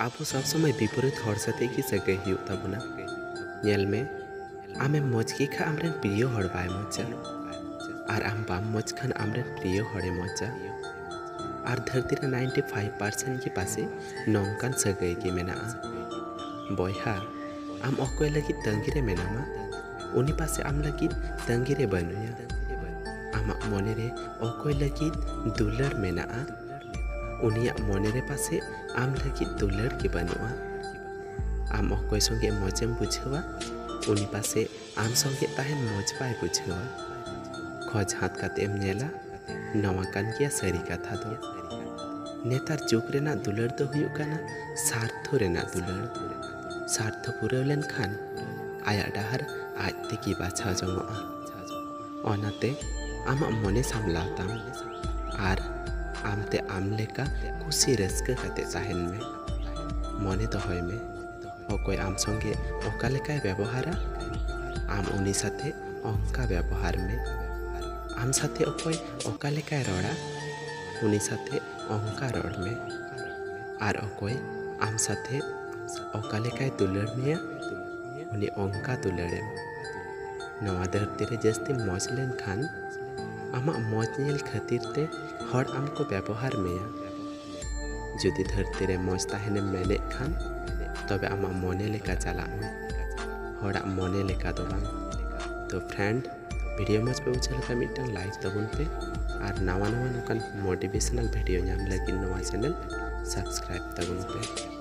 आबो सब समय विपरीत हर साथे की सगे हुई तबना नेल में आमे मज के खा आमरे प्रिय हर बाय मजा और आम बाम मज खान आमरे प्रिय हरे मजा और धरती 95% के पासे नौकान सगे के मेना बयहा आम अकय लगी तंगिरे मेनामा उनी पासे आम लगी तंगिरे बनुया आमा मने रे अकय लगी दुलर मेना उनिया मने रे पासे आम लगी दुलर के बनुआ आम अकय संगे मजेम बुझेवा उनी पासे आम संगे ताहेन मज बाय बुझेवा खोज हाथ कातेम नेला नवा कान किया सरी कथा दो नेतार जुग रेना दुलर दो हुयु काना स्वार्थ रेना दुलर स्वार्थ पुराव लेन खान आया डाहर आज ते की बाछा जंगोआ ओनाते आमा मने सामलाताम आर आमते आम लेका खुशी रस्क काते ताहेन में मने दहय में अकय आम संगे ओका लेकाय व्यवहारा आम उनी साथे अंका व्यवहार में आम साथे अकय ओका लेकाय रड़ा उनी साथे अंका रड़ में आर अकय आम साथे ओका लेकाय दुलर मिया उनी अंका दुलरे नवा धरती रे जस्ती मज लेन खान आमा मज नेल खातिर ते हर आम को व्यवहार मेया जुदी धरती रे मज ताहेने मेने खान तबे आमा मने लेका चला में हर मने लेका दो बांग तो फ्रेंड वीडियो मज पे उछल का मिटन लाइक तबुन पे और नवा नवा नोकान मोटिवेशनल वीडियो नाम लगी नवा चैनल सब्सक्राइब तबुन पे।